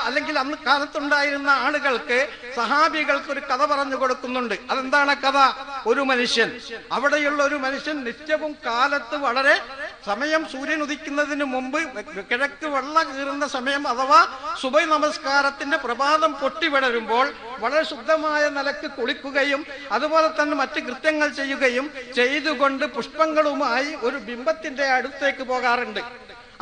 അല്ലെങ്കിൽ അന്ന് കാലത്തുണ്ടായിരുന്ന ആളുകൾക്ക്, സഹാബികൾക്ക് ഒരു കഥ പറഞ്ഞു കൊടുക്കുന്നുണ്ട്. അതെന്താണ് കഥ? ഒരു മനുഷ്യൻ, അവിടെയുള്ള ഒരു മനുഷ്യൻ നിത്യവും കാലത്ത് വളരെ സമയം, സൂര്യൻ ഉദിക്കുന്നതിന് മുമ്പ് കിഴക്ക് വെള്ള കീറുന്ന സമയം അഥവാ സുബഹി നമസ്കാരത്തിന്റെ പ്രഭാതം പൊട്ടിവിടരുമ്പോൾ വളരെ ശുദ്ധമായ നിലക്ക് കുളിക്കുകയും അതുപോലെ തന്നെ മറ്റ് കൃത്യങ്ങൾ ചെയ്യുകയും ചെയ്തുകൊണ്ട് പുഷ്പങ്ങളുമായി ഒരു ബിംബത്തിന്റെ അടുത്തേക്ക് പോകാറുണ്ട്.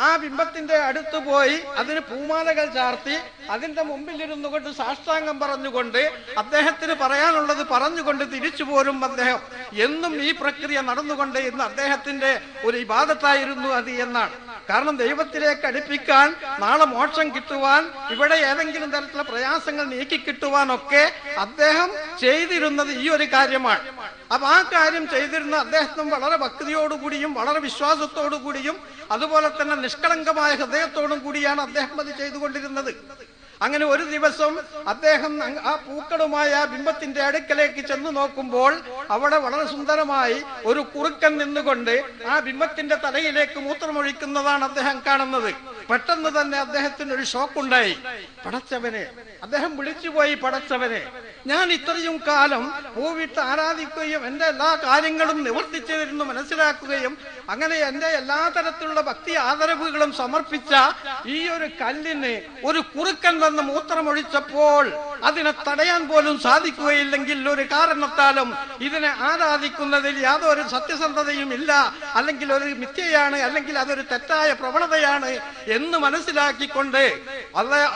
ആ ബിംബത്തിന്റെ അടുത്ത് പോയി അതിന് പൂമാലകൾ ചാർത്തി അതിന്റെ മുമ്പിലിരുന്നു കൊണ്ട് സാഷ്ടാംഗം പറഞ്ഞുകൊണ്ട് അദ്ദേഹത്തിന് പറയാനുള്ളത് പറഞ്ഞുകൊണ്ട് തിരിച്ചു പോരും അദ്ദേഹം. എന്നും ഈ പ്രക്രിയ നടന്നുകൊണ്ട് ഇന്ന് അദ്ദേഹത്തിന്റെ ഒരു ഇബാദത്തായിരുന്നു അത് എന്നാണ്. കാരണം ദൈവത്തിലേക്ക് അടുപ്പിക്കാൻ, നാളെ മോക്ഷം കിട്ടുവാൻ, ഇവിടെ ഏതെങ്കിലും തരത്തിലുള്ള പ്രയാസങ്ങൾ നീക്കി കിട്ടുവാനൊക്കെ അദ്ദേഹം ചെയ്തിരുന്നത് ഈ ഒരു കാര്യമാണ്. അപ്പൊ ആ കാര്യം ചെയ്തിരുന്ന അദ്ദേഹത്തിന് വളരെ ഭക്തിയോടുകൂടിയും വളരെ വിശ്വാസത്തോടു കൂടിയും അതുപോലെ തന്നെ നിഷ്കളങ്കമായ ഹൃദയത്തോടും കൂടിയാണ് അദ്ദേഹം അത് ചെയ്തുകൊണ്ടിരുന്നത്. അങ്ങനെ ഒരു ദിവസം അദ്ദേഹം ആ പൂക്കളുമായ ബിംബത്തിന്റെ അടുക്കലേക്ക് ചെന്ന് നോക്കുമ്പോൾ അവിടെ വളരെ സുന്ദരമായി ഒരു കുറുക്കൻ നിന്നുകൊണ്ട് ആ ബിംബത്തിന്റെ തലയിലേക്ക് മൂത്രമൊഴിക്കുന്നതാണ് അദ്ദേഹം കാണുന്നത്. പെട്ടെന്ന് തന്നെ അദ്ദേഹത്തിന് ഒരു ഷോക്കുണ്ടായി. പടച്ചവനെ, അദ്ദേഹം വിളിച്ചുപോയി, പടച്ചവനെ, ഞാൻ ഇത്രയും കാലം പൂവിട്ട് ആരാധിക്കുകയും എന്റെ എല്ലാ കാര്യങ്ങളും നിവർത്തിച്ചതിരുന്നു മനസ്സിലാക്കുകയും അങ്ങനെ എന്റെ എല്ലാ തരത്തിലുള്ള ഭക്തി ആദരവുകളും സമർപ്പിച്ച ഈ ഒരു കല്ലിന് ഒരു കുറുക്കൻ വന്ന് മൂത്രമൊഴിച്ചപ്പോൾ അതിനെ തടയാൻ പോലും സാധിക്കുകയില്ലെങ്കിൽ ഒരു കാരണത്താലും ഇതിനെ ആരാധിക്കുന്നതിൽ യാതൊരു സത്യസന്ധതയും ഇല്ല, അല്ലെങ്കിൽ ഒരു മിഥ്യയാണ്, അല്ലെങ്കിൽ അതൊരു തെറ്റായ പ്രവണതയാണ് എന്ന് മനസ്സിലാക്കിക്കൊണ്ട്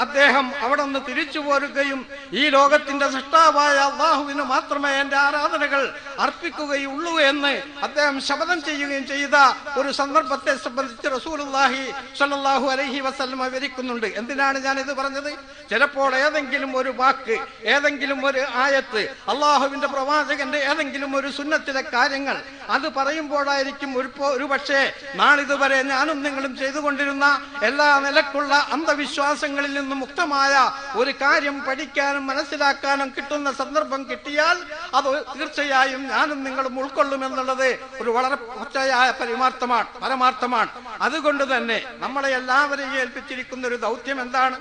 അദ്ദേഹം അവിടെ നിന്ന് തിരിച്ചു പോരുകയും ഈ ലോകത്തിന്റെ സൃഷ്ടാവായ അല്ലാഹുവിന് മാത്രമേ എന്റെ ആരാധനകൾ അർപ്പിക്കുകയുള്ളൂ എന്ന് അദ്ദേഹം ശപഥം ചെയ്യുകയും ചെയ്ത ഒരു സന്ദർഭത്തെ സംബന്ധിച്ച് റസൂലുള്ളാഹി സ്വല്ലല്ലാഹു അലൈഹി വസല്ലം വിവരിക്കുന്നുണ്ട്. എന്തിനാണ് ഞാൻ ഇത് പറഞ്ഞത്? ചിലപ്പോൾ ഏതെങ്കിലും ഒരു വാക്ക്, ഏതെങ്കിലും ഒരു ആയത്ത്, അള്ളാഹുവിന്റെ പ്രവാചകന്റെ ഏതെങ്കിലും ഒരു സുന്നത്തിലെ കാര്യങ്ങൾ അത് പറയുമ്പോഴായിരിക്കും ഒരു പക്ഷേ നാളിതുവരെ ഞാനും നിങ്ങളും ചെയ്തുകൊണ്ടിരുന്ന എല്ലാ നിലക്കുള്ള അന്ധവിശ്വാസങ്ങളിൽ നിന്നും മുക്തമായ ഒരു കാര്യം പഠിക്കാനും മനസ്സിലാക്കാനും കിട്ടുന്ന സന്ദർഭം കിട്ടിയാൽ അത് തീർച്ചയായും ഞാനും നിങ്ങളും ഉൾക്കൊള്ളുമെന്നുള്ളത് ഒരു വളരെ പച്ചയായ പരമാർത്ഥമാണ്. അതുകൊണ്ട് തന്നെ നമ്മളെ എല്ലാവരെയും ഏൽപ്പിച്ചിരിക്കുന്ന ഒരു ദൗത്യം എന്താണ്?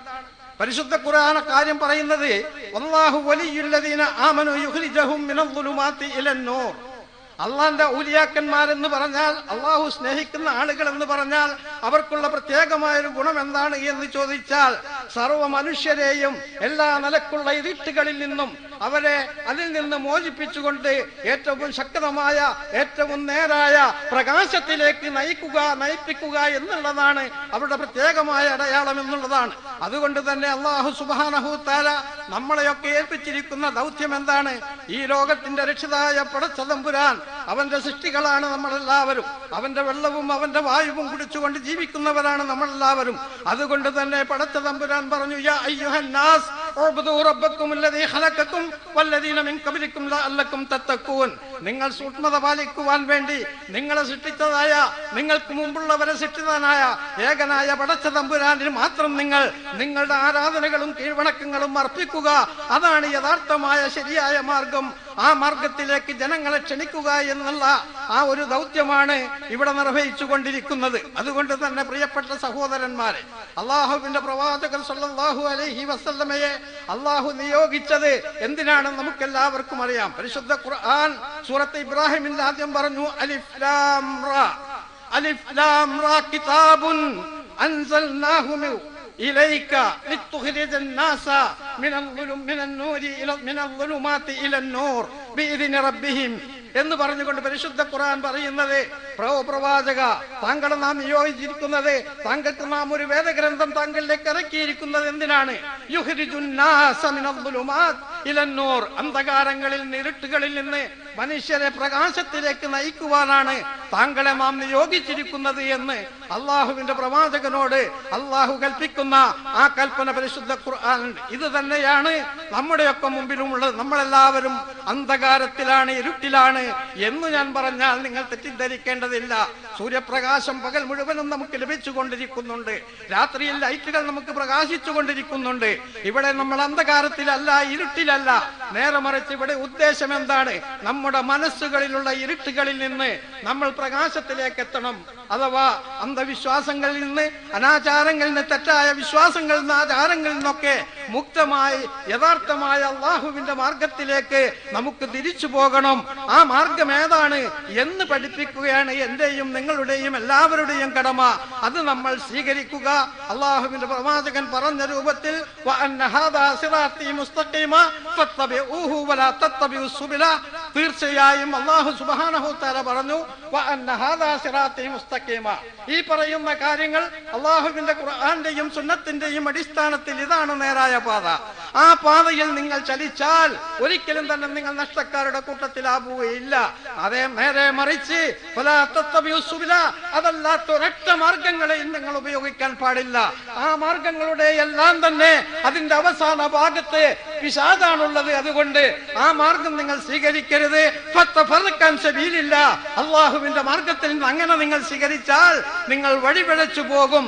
പരിശുദ്ധ ഖുർആൻ കാര്യം പറയുന്നത് വല്ലാഹു വലിയുല്ലദീന ആമനു യുഖ്രിജഹും മിനൽ-ളുലുമാതി ഇലൻ-നൂർ. അള്ളാന്റെ ഔലിയാക്കന്മാരെന്ന് പറഞ്ഞാൽ, അള്ളാഹു സ്നേഹിക്കുന്ന ആളുകൾ എന്ന് പറഞ്ഞാൽ അവർക്കുള്ള പ്രത്യേകമായൊരു ഗുണം എന്താണ് എന്ന് ചോദിച്ചാൽ, സർവ മനുഷ്യരെയും എല്ലാ നിലക്കുള്ള ഇരുട്ടുകളിൽ നിന്നും അവരെ അതിൽ നിന്ന് മോചിപ്പിച്ചുകൊണ്ട് ഏറ്റവും ശക്തമായ, ഏറ്റവും നേരായ പ്രകാശത്തിലേക്ക് നയിപ്പിക്കുക എന്നുള്ളതാണ് അവരുടെ പ്രത്യേകമായ അടയാളം എന്നുള്ളതാണ്. അതുകൊണ്ട് തന്നെ അല്ലാഹു സുബ്ഹാനഹു തആല നമ്മളെയൊക്കെ ഏൽപ്പിച്ചിരിക്കുന്ന ദൗത്യം എന്താണ്? ഈ ലോകത്തിന്റെ രക്ഷിതായ പടച്ച തമ്പുരാൻ, അവന്റെ സൃഷ്ടികളാണ് നമ്മളെല്ലാവരും. അവന്റെ വെള്ളവും അവന്റെ വായുവും കുടിച്ചുകൊണ്ട് ജീവിക്കുന്നവരാണ് നമ്മളെല്ലാവരും. അതുകൊണ്ട് തന്നെ പടച്ച തമ്പുരാൻ പറഞ്ഞു, യാ അയ്യുഹന്നാസ് ഉഅ്ബുദൂ റബ്ബക്കും അല്ലദീ ഖലഖക്കും വല്ലദീന മിൻ ഖബ്ലിക്കും ലഅല്ലക്കും തത്തഖൂൻ. നിങ്ങൾ സൂക്ഷ്മത പാലിക്കുവാൻ വേണ്ടി നിങ്ങളെ സൃഷ്ടിച്ചതായ, നിങ്ങൾക്ക് മുമ്പുള്ളവരെ സൃഷ്ടിച്ചതായ ഏകനായ പടച്ച തമ്പുരാനിന് മാത്രം നിങ്ങൾ നിങ്ങളുടെ ആരാധനകളും കീഴ്വണക്കങ്ങളും അർപ്പിക്കുക. അതാണ് യഥാർത്ഥമായ ശരിയായ മാർഗം. ആ മാർഗത്തിലേക്ക് ജനങ്ങളെ ക്ഷണിക്കുക എന്നുള്ള ആ ഒരു ദൗത്യമാണ് ഇവിടെ നിർവഹിച്ചു കൊണ്ടിരിക്കുന്നത്. അതുകൊണ്ട് തന്നെ പ്രിയപ്പെട്ട സഹോദരന്മാരെ, അള്ളാഹുവിന്റെ പ്രവാചകൻ സല്ലല്ലാഹു അലൈഹി വസല്ലമയെ അള്ളാഹു നിയോഗിച്ചത് എന്തിനാണെന്ന് നമുക്കെല്ലാവർക്കും അറിയാം. പരിശുദ്ധ ഖുർആൻ സൂറത്ത് ഇബ്രാഹിമിൽ ആദ്യം പറഞ്ഞു, അലിഫ് ലാം റാ, അലിഫ് ലാം റാ കിതാബുൻ അൻസൽനാഹു ഇലൈക ലിതുഖ്രിജൻ നാസ മിനൽ ളുലുമാതി ഇലൻ-നൂർ ബിഇദ്നി റബ്ബിഹിം എന്ന് പറഞ്ഞുകൊണ്ട് പരിശുദ്ധ ഖുർആൻ പറയുന്നത്, പ്രവാചക, താങ്കളെ നാം നിയോഗിച്ചിരിക്കുന്നത്, താങ്കൾക്ക് നാം ഒരു വേദഗ്രന്ഥം താങ്കളിലേക്ക് ഇറക്കിയിരിക്കുന്നത് എന്തിനാണ്? യുഖ്രിജുൻ നാസ മിനൽ ളുലുമാത് ഇലൻ-നൂർ, അന്ധകാരങ്ങളിൽ നിന്ന്, ഇരുട്ടുകളിൽ നിന്ന് മനുഷ്യരെ പ്രകാശത്തിലേക്ക് നയിക്കുവാനാണ് താങ്കളെ നാം നിയോഗിച്ചിരിക്കുന്നത് എന്ന് അള്ളാഹുവിന്റെ പ്രവാചകനോട് അള്ളാഹു കൽപ്പിക്കുന്ന ആ കൽപ്പന പരിശുദ്ധ ഖുർആൻ. ഇത് തന്നെയാണ് നമ്മുടെയൊക്കെ മുമ്പിലുമുള്ളത്. നമ്മളെല്ലാവരും അന്ധകാരത്തിലാണ്, ഇരുട്ടിലാണ് എന്ന് ഞാൻ പറഞ്ഞാൽ നിങ്ങൾ തെറ്റിദ്ധരിക്കേണ്ടതില്ല. സൂര്യപ്രകാശം പകൽ മുഴുവനും നമുക്ക് ലഭിച്ചുകൊണ്ടിരിക്കുന്നുണ്ട്, രാത്രിയിൽ ലൈറ്റുകൾ നമുക്ക് പ്രകാശിച്ചു കൊണ്ടിരിക്കുന്നുണ്ട്. ഇവിടെ നമ്മൾ അന്ധകാരത്തിലല്ല, ഇരുട്ടിലല്ല. നേരെ മറിച്ച് ഇവിടെ ഉദ്ദേശം എന്താണ്? നമ്മുടെ മനസ്സുകളിലുള്ള ഇരുട്ടുകളിൽ നിന്ന് നമ്മൾ പ്രകാശത്തിലേക്ക് എത്തണം. അഥവാ അന്ധവിശ്വാസങ്ങളിൽ നിന്ന്, അനാചാരങ്ങളിൽ നിന്ന്, തെറ്റായ വിശ്വാസങ്ങളിൽ നിന്ന്, ആചാരങ്ങളിൽ നിന്നൊക്കെ മുക്തമായി യഥാർത്ഥമായ അള്ളാഹുവിന്റെ മാർഗത്തിലേക്ക് നമുക്ക് തിരിച്ചു പോകണം. ആ മാർഗം ഏതാണ് എന്ന് പഠിപ്പിക്കുകയാണ് എന്റെയും നിങ്ങളുടെയും എല്ലാവരുടെയും കടമ. അത് നമ്മൾ സ്വീകരിക്കുക. അള്ളാഹുവിന്റെ പ്രവാചകൻ പറഞ്ഞ രൂപത്തിൽ തീർച്ചയായും അല്ലാഹു സുബ്ഹാനഹു തആല പറഞ്ഞു, ഈ പറയുന്ന കാര്യങ്ങൾ അള്ളാഹുവിന്റെ ഖുർആന്റെയും സുന്നത്തിന്റെയും അടിസ്ഥാനത്തിൽ ഇതാണ് നേരായ പാത. ആ പാതയിൽ നിങ്ങൾ ചലിച്ചാൽ ഒരിക്കലും തന്നെ നിങ്ങൾ നഷ്ടക്കാരുടെ കൂട്ടത്തിലാവുകയില്ല. അതേ നേരെ മറിച്ച് അതല്ലാത്ത ഒരൊറ്റ മാർഗങ്ങളെയും നിങ്ങൾ ഉപയോഗിക്കാൻ പാടില്ല. ആ മാർഗങ്ങളുടെ എല്ലാം തന്നെ അതിന്റെ അവസാന ഭാഗത്ത് പിശാചാണുള്ളത്. അതുകൊണ്ട് ആ മാർഗം നിങ്ങൾ സ്വീകരിക്കരുത്. അള്ളാഹുവിന്റെ മാർഗത്തിൽ നിന്ന് അങ്ങനെ നിങ്ങൾ സ്വീകരിച്ചാൽ നിങ്ങൾ വഴിപിഴച്ചു പോകും.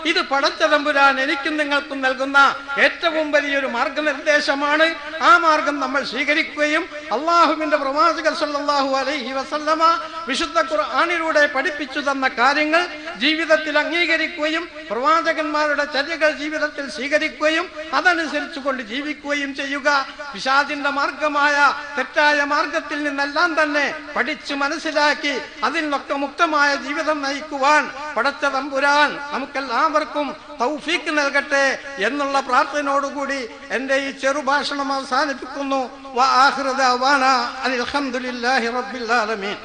ഇത് പടച്ച തമ്പുരാൻ എനിക്കും നിങ്ങൾക്കും നൽകുന്ന ഏറ്റവും വലിയൊരു മാർഗനിർദ്ദേശമാണ്. ആ മാർഗം നമ്മൾ സ്വീകരിക്കുകയും അള്ളാഹുവിന്റെ പ്രവാചകർ സല്ലല്ലാഹു അലൈഹി വസല്ലമ വിശുദ്ധ ഖുർആനിലൂടെ പഠിപ്പിച്ചു തന്ന കാര്യങ്ങൾ ജീവിതത്തിൽ അംഗീകരിക്കുകയും പ്രവാചകന്മാരുടെ ചര്യകൾ ജീവിതത്തിൽ സ്വീകരിക്കുകയും അതനുസരിച്ചു കൊണ്ട് ജീവിക്കുകയും ചെയ്യുക. പിശാചിന്റെ മാർഗമായ തെറ്റായ മാർഗത്തിൽ നിന്നെല്ലാം തന്നെ പഠിച്ചു മനസ്സിലാക്കി അതിൽ നിന്നൊക്കെ മുക്തമായ ജീവിതം നയിക്കുവാൻ പടച്ച തമ്പുരാൻ നമുക്കെല്ലാവർക്കും തൗഫീക്ക് നൽകട്ടെ എന്നുള്ള പ്രാർത്ഥനയോടുകൂടി എന്റെ ഈ ചെറുഭാഷണം അവസാനിപ്പിക്കുന്നു. വ ആഖിറു ദഅവാനാ അൽഹംദുലില്ലാഹി റബ്ബിൽ ആലമീൻ.